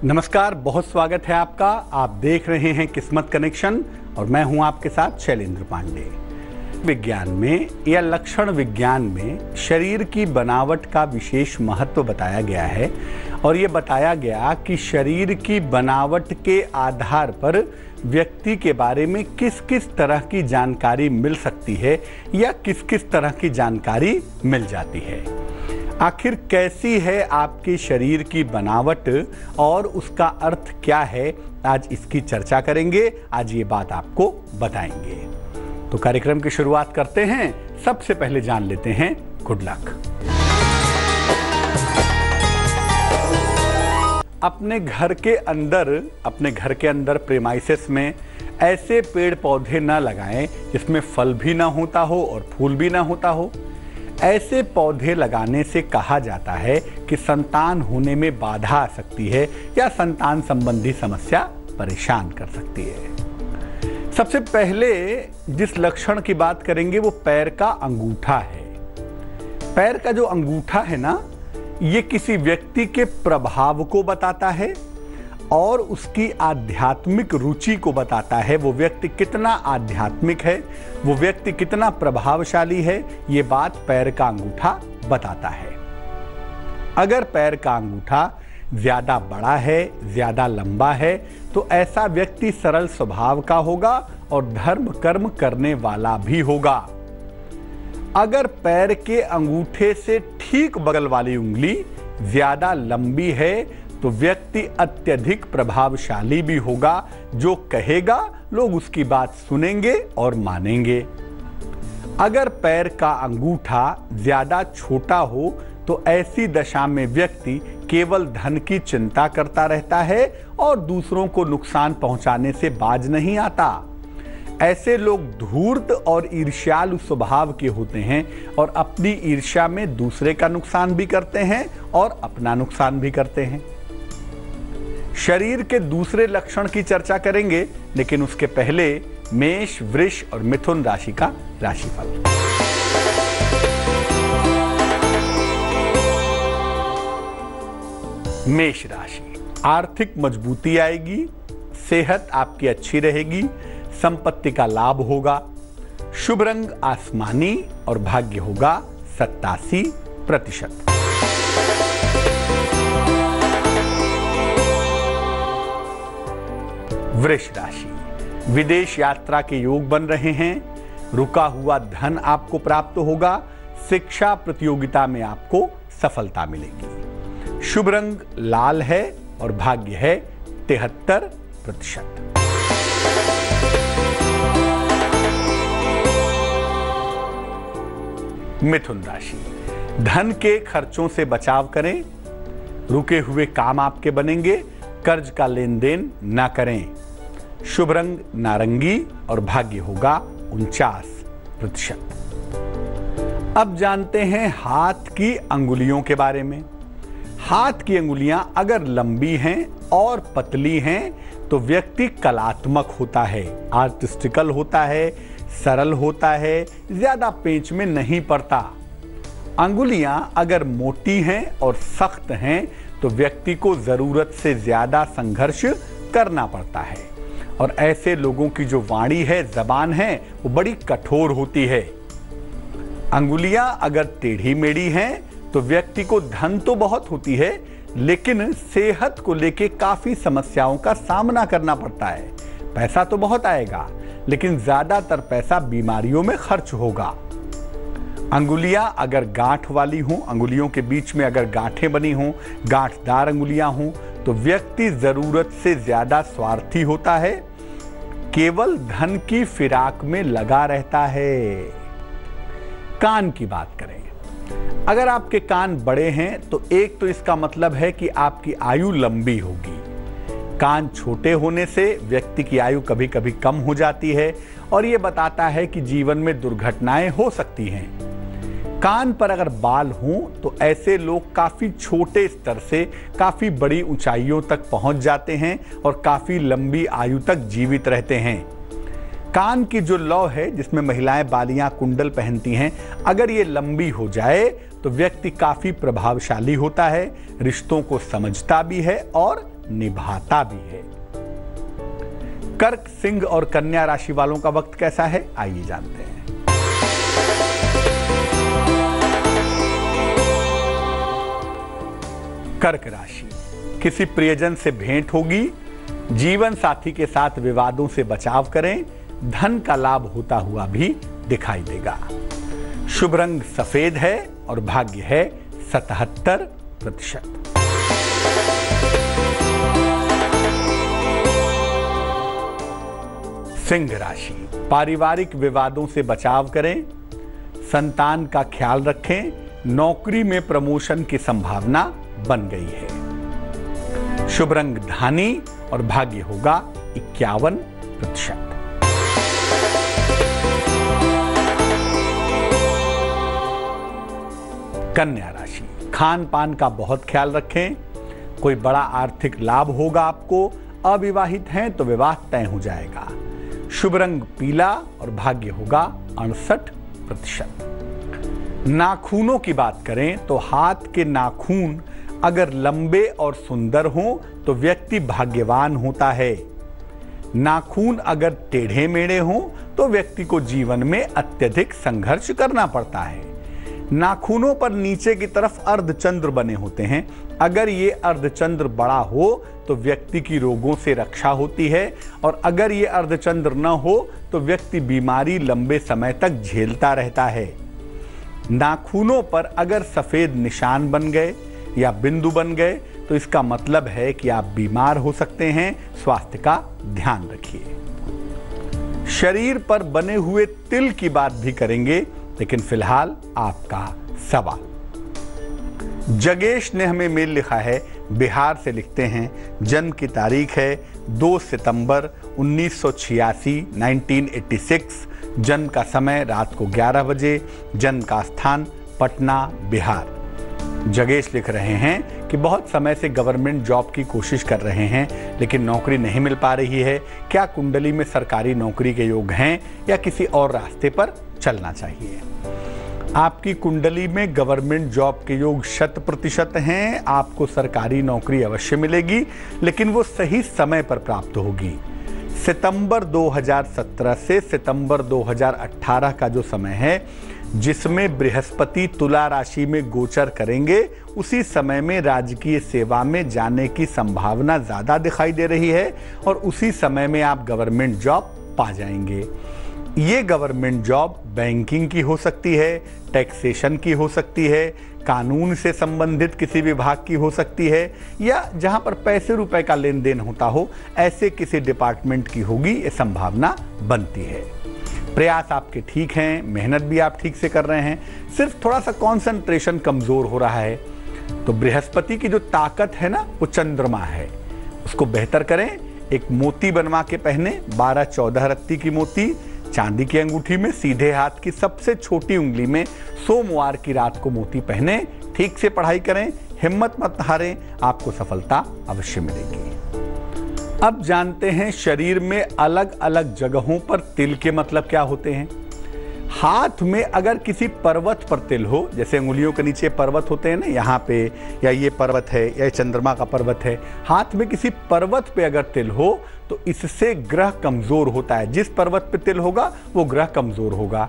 नमस्कार, बहुत स्वागत है आपका। आप देख रहे हैं किस्मत कनेक्शन और मैं हूं आपके साथ शैलेंद्र पांडे। विज्ञान में या लक्षण विज्ञान में शरीर की बनावट का विशेष महत्व बताया गया है और ये बताया गया कि शरीर की बनावट के आधार पर व्यक्ति के बारे में किस किस तरह की जानकारी मिल सकती है या किस किस तरह की जानकारी मिल जाती है। आखिर कैसी है आपके शरीर की बनावट और उसका अर्थ क्या है, आज इसकी चर्चा करेंगे। आज ये बात आपको बताएंगे। तो कार्यक्रम की शुरुआत करते हैं। सबसे पहले जान लेते हैं गुड लक। अपने घर के अंदर प्रेमाइसेस में ऐसे पेड़ पौधे न लगाएं जिसमें फल भी ना होता हो और फूल भी ना होता हो। ऐसे पौधे लगाने से कहा जाता है कि संतान होने में बाधा आ सकती है या संतान संबंधी समस्या परेशान कर सकती है। सबसे पहले जिस लक्षण की बात करेंगे वो पैर का अंगूठा है। पैर का जो अंगूठा है ना, ये किसी व्यक्ति के प्रभाव को बताता है और उसकी आध्यात्मिक रुचि को बताता है। वो व्यक्ति कितना आध्यात्मिक है, वो व्यक्ति कितना प्रभावशाली है, ये बात पैर का अंगूठा बताता है। अगर पैर का अंगूठा ज्यादा बड़ा है, ज्यादा लंबा है, तो ऐसा व्यक्ति सरल स्वभाव का होगा और धर्म कर्म करने वाला भी होगा। अगर पैर के अंगूठे से ठीक बगल वाली उंगली ज्यादा लंबी है तो व्यक्ति अत्यधिक प्रभावशाली भी होगा। जो कहेगा लोग उसकी बात सुनेंगे और मानेंगे। अगर पैर का अंगूठा ज्यादा छोटा हो तो ऐसी दशा में व्यक्ति केवल धन की चिंता करता रहता है और दूसरों को नुकसान पहुंचाने से बाज नहीं आता। ऐसे लोग धूर्त और ईर्ष्यालु स्वभाव के होते हैं और अपनी ईर्ष्या में दूसरे का नुकसान भी करते हैं और अपना नुकसान भी करते हैं। शरीर के दूसरे लक्षण की चर्चा करेंगे, लेकिन उसके पहले मेष, वृष और मिथुन राशि का राशिफल। मेष राशि, आर्थिक मजबूती आएगी, सेहत आपकी अच्छी रहेगी, संपत्ति का लाभ होगा, शुभ रंग आसमानी और भाग्य होगा 87%। वृष राशि, विदेश यात्रा के योग बन रहे हैं, रुका हुआ धन आपको प्राप्त होगा, शिक्षा प्रतियोगिता में आपको सफलता मिलेगी, शुभ रंग लाल है और भाग्य है 73%। मिथुन राशि, धन के खर्चों से बचाव करें, रुके हुए काम आपके बनेंगे, कर्ज का लेन देन ना करें, शुभ रंग नारंगी और भाग्य होगा 49%। अब जानते हैं हाथ की अंगुलियों के बारे में। हाथ की अंगुलियां अगर लंबी हैं और पतली हैं तो व्यक्ति कलात्मक होता है, आर्टिस्टिकल होता है, सरल होता है, ज्यादा पेंच में नहीं पड़ता। अंगुलियां अगर मोटी हैं और सख्त हैं तो व्यक्ति को जरूरत से ज्यादा संघर्ष करना पड़ता है और ऐसे लोगों की जो वाणी है, जबान है, वो बड़ी कठोर होती है। अंगुलियां अगर टेढ़ी मेढ़ी हैं तो व्यक्ति को धन तो बहुत होती है लेकिन सेहत को लेके काफी समस्याओं का सामना करना पड़ता है। पैसा तो बहुत आएगा लेकिन ज्यादातर पैसा बीमारियों में खर्च होगा। अंगुलियां अगर गांठ वाली हों, अंगुलियों के बीच में अगर गांठें बनी हों, गांठदार अंगुलियां हों, तो व्यक्ति जरूरत से ज्यादा स्वार्थी होता है, केवल धन की फिराक में लगा रहता है। कान की बात करें, अगर आपके कान बड़े हैं तो एक तो इसका मतलब है कि आपकी आयु लंबी होगी। कान छोटे होने से व्यक्ति की आयु कभी कभी कम हो जाती है और यह बताता है कि जीवन में दुर्घटनाएं हो सकती हैं। कान पर अगर बाल हों तो ऐसे लोग काफी छोटे स्तर से काफी बड़ी ऊंचाइयों तक पहुंच जाते हैं और काफी लंबी आयु तक जीवित रहते हैं। कान की जो लौ है जिसमें महिलाएं बालियां कुंडल पहनती हैं, अगर ये लंबी हो जाए तो व्यक्ति काफी प्रभावशाली होता है, रिश्तों को समझता भी है और निभाता भी है। कर्क, सिंह और कन्या राशि वालों का वक्त कैसा है, आइए जानते हैं। कर्क राशि, किसी प्रियजन से भेंट होगी। जीवन साथी के साथ विवादों से बचाव करें। धन का लाभ होता हुआ भी दिखाई देगा। शुभ रंग सफेद है और भाग्य है 77%। सिंह राशि, पारिवारिक विवादों से बचाव करें। संतान का ख्याल रखें। नौकरी में प्रमोशन की संभावना बन गई है। शुभ रंग धानी और भाग्य होगा 51%। कन्या राशि, खान पान का बहुत ख्याल रखें। कोई बड़ा आर्थिक लाभ होगा आपको। अविवाहित हैं तो विवाह तय हो जाएगा। शुभ रंग पीला और भाग्य होगा 68%। नाखूनों की बात करें तो हाथ के नाखून अगर लंबे और सुंदर हों तो व्यक्ति भाग्यवान होता है। नाखून अगर टेढ़े मेढ़े हों तो व्यक्ति को जीवन में अत्यधिक संघर्ष करना पड़ता है। नाखूनों पर नीचे की तरफ अर्धचंद्र बने होते हैं। अगर ये अर्धचंद्र बड़ा हो तो व्यक्ति की रोगों से रक्षा होती है, और अगर ये अर्धचंद्र न हो तो व्यक्ति बीमारी लंबे समय तक झेलता रहता है। नाखूनों पर अगर सफेद निशान बन गए या बिंदु बन गए तो इसका मतलब है कि आप बीमार हो सकते हैं। स्वास्थ्य का ध्यान रखिए। शरीर पर बने हुए तिल की बात भी करेंगे, लेकिन फिलहाल आपका सवाल। जगेश ने हमें मेल लिखा है, बिहार से लिखते हैं। जन्म की तारीख है 2 सितंबर 1986 1986। जन्म का समय रात को 11 बजे। जन्म का स्थान पटना, बिहार। जगेश लिख रहे हैं कि बहुत समय से गवर्नमेंट जॉब की कोशिश कर रहे हैं, लेकिन नौकरी नहीं मिल पा रही है। क्या कुंडली में सरकारी नौकरी के योग हैं या किसी और रास्ते पर चलना चाहिए? आपकी कुंडली में गवर्नमेंट जॉब के योग 100% हैं। आपको सरकारी नौकरी अवश्य मिलेगी, लेकिन वो सही समय पर प्राप्त होगी। सितंबर 2017 से सितंबर 2018 का जो समय है, जिसमें बृहस्पति तुला राशि में गोचर करेंगे, उसी समय में राजकीय सेवा में जाने की संभावना ज्यादा दिखाई दे रही है, और उसी समय में आप गवर्नमेंट जॉब पा जाएंगे। ये गवर्नमेंट जॉब बैंकिंग की हो सकती है, टैक्सेशन की हो सकती है, कानून से संबंधित किसी विभाग की हो सकती है, या जहां पर पैसे रुपए का लेन देन होता हो, ऐसे किसी डिपार्टमेंट की होगी, ये संभावना बनती है। प्रयास आपके ठीक हैं, मेहनत भी आप ठीक से कर रहे हैं, सिर्फ थोड़ा सा कंसंट्रेशन कमजोर हो रहा है। तो बृहस्पति की जो ताकत है ना, वो चंद्रमा है, उसको बेहतर करें। एक मोती बनवा के पहने, 12-14 रत्ती की मोती चांदी की अंगूठी में, सीधे हाथ की सबसे छोटी उंगली में, सोमवार की रात को मोती पहने। ठीक से पढ़ाई करें, हिम्मत मत हारें, आपको सफलता अवश्य मिलेगी। अब जानते हैं शरीर में अलग अलग जगहों पर तिल के मतलब क्या होते हैं। हाथ में अगर किसी पर्वत पर तिल हो, जैसे अंगुलियों के नीचे पर्वत होते हैं ना, यहाँ पे, या ये पर्वत है या चंद्रमा का पर्वत है, हाथ में किसी पर्वत पे अगर तिल हो तो इससे ग्रह कमजोर होता है। जिस पर्वत पे तिल होगा वो ग्रह कमजोर होगा।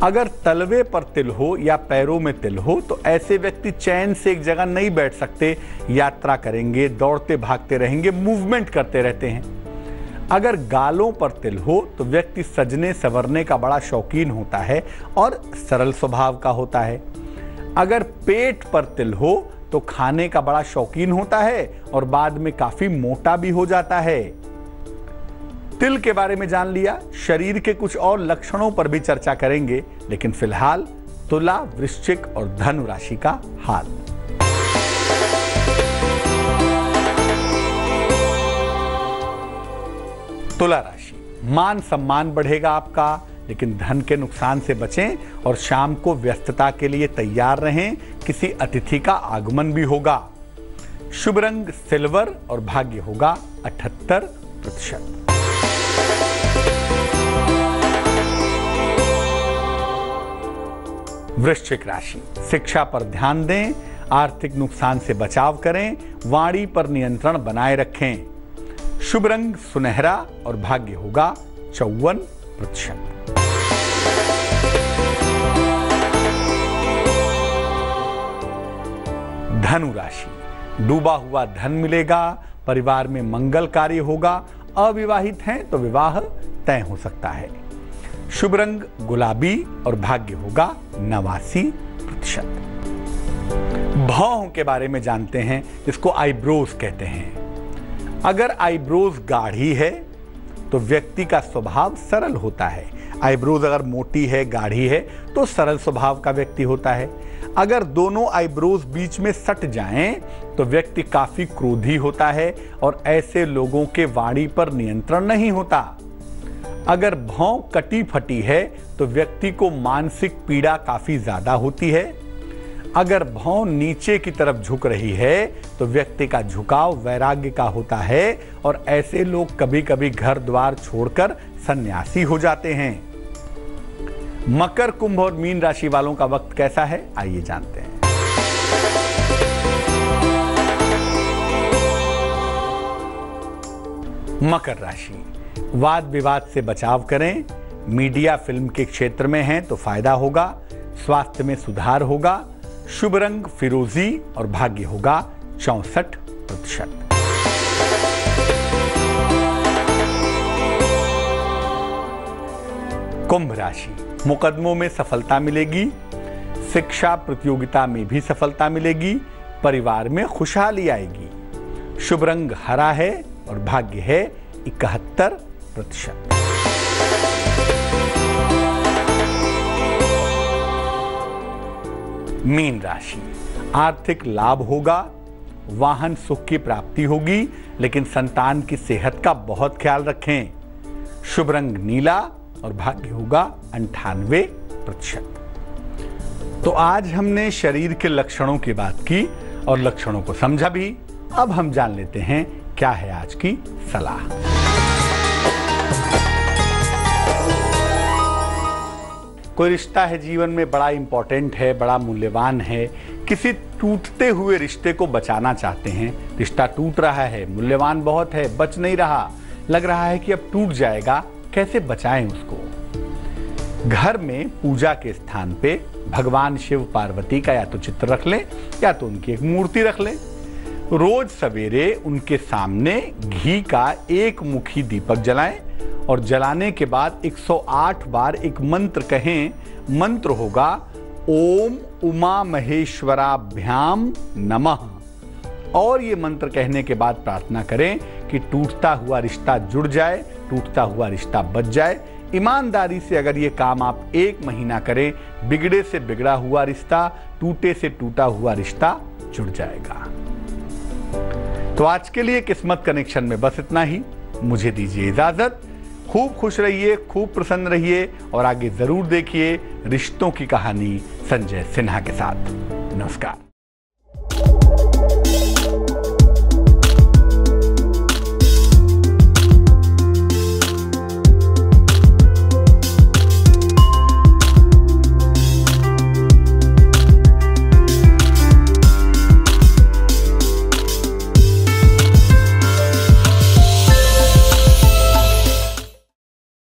अगर तलवे पर तिल हो या पैरों में तिल हो तो ऐसे व्यक्ति चैन से एक जगह नहीं बैठ सकते, यात्रा करेंगे, दौड़ते भागते रहेंगे, मूवमेंट करते रहते हैं। अगर गालों पर तिल हो तो व्यक्ति सजने संवरने का बड़ा शौकीन होता है और सरल स्वभाव का होता है। अगर पेट पर तिल हो तो खाने का बड़ा शौकीन होता है और बाद में काफी मोटा भी हो जाता है। तिल के बारे में जान लिया, शरीर के कुछ और लक्षणों पर भी चर्चा करेंगे, लेकिन फिलहाल तुला, वृश्चिक और धनु राशि का हाल। तुला राशि, मान सम्मान बढ़ेगा आपका, लेकिन धन के नुकसान से बचें और शाम को व्यस्तता के लिए तैयार रहें। किसी अतिथि का आगमन भी होगा। शुभ रंग सिल्वर और भाग्य होगा 78%। वृश्चिक राशि, शिक्षा पर ध्यान दें। आर्थिक नुकसान से बचाव करें, वाणी पर नियंत्रण बनाए रखें। शुभ रंग सुनहरा और भाग्य होगा 54%। धनु राशि, डूबा हुआ धन मिलेगा, परिवार में मंगल कार्य होगा, अविवाहित हैं तो विवाह तय हो सकता है। शुभ रंग गुलाबी और भाग्य होगा 89%। भौं के बारे में जानते हैं, इसको आईब्रोज कहते हैं। अगर आईब्रोज गाढ़ी है तो व्यक्ति का स्वभाव सरल होता है। आईब्रोज अगर मोटी है, गाढ़ी है तो सरल स्वभाव का व्यक्ति होता है। अगर दोनों आईब्रोज बीच में सट जाएं तो व्यक्ति काफी क्रोधी होता है और ऐसे लोगों के वाणी पर नियंत्रण नहीं होता। अगर भौं कटी फटी है तो व्यक्ति को मानसिक पीड़ा काफी ज्यादा होती है। अगर भौं नीचे की तरफ झुक रही है तो व्यक्ति का झुकाव वैराग्य का होता है और ऐसे लोग कभी कभी घर द्वार छोड़कर सन्यासी हो जाते हैं। मकर, कुंभ और मीन राशि वालों का वक्त कैसा है, आइए जानते हैं। मकर राशि, वाद विवाद से बचाव करें। मीडिया फिल्म के क्षेत्र में हैं तो फायदा होगा। स्वास्थ्य में सुधार होगा। शुभ रंग फिरोजी और भाग्य होगा 64%। कुंभ राशि, मुकदमों में सफलता मिलेगी। शिक्षा प्रतियोगिता में भी सफलता मिलेगी। परिवार में खुशहाली आएगी। शुभ रंग हरा है और भाग्य है 71%। मीन राशि, आर्थिक लाभ होगा। वाहन सुख की प्राप्ति होगी, लेकिन संतान की सेहत का बहुत ख्याल रखें। शुभ रंग नीला और भाग्य होगा 98%। तो आज हमने शरीर के लक्षणों की बात की और लक्षणों को समझा भी। अब हम जान लेते हैं क्या है आज की सलाह। कोई रिश्ता है जीवन में, बड़ा इंपॉर्टेंट है, बड़ा मूल्यवान है। किसी टूटते हुए रिश्ते को बचाना चाहते हैं। रिश्ता टूट रहा है, मूल्यवान बहुत है, बच नहीं रहा, लग रहा है कि अब टूट जाएगा, कैसे बचाएं उसको। घर में पूजा के स्थान पे भगवान शिव पार्वती का या तो चित्र रख लें या तो उनकी एक मूर्ति रख लें। रोज सवेरे उनके सामने घी का एक मुखी दीपक जलाएं और जलाने के बाद 108 बार एक मंत्र कहें। मंत्र होगा ओम उमा महेश्वराभ्याम नमः। और ये मंत्र कहने के बाद प्रार्थना करें कि टूटता हुआ रिश्ता जुड़ जाए, टूटता हुआ रिश्ता बच जाए। ईमानदारी से अगर ये काम आप 1 महीना करें, बिगड़े से बिगड़ा हुआ रिश्ता, टूटे से टूटा हुआ रिश्ता जुड़ जाएगा। तो आज के लिए किस्मत कनेक्शन में बस इतना ही। मुझे दीजिए इजाजत। खूब खुश रहिए, खूब प्रसन्न रहिए और आगे जरूर देखिए रिश्तों की कहानी संजय सिन्हा के साथ। नमस्कार।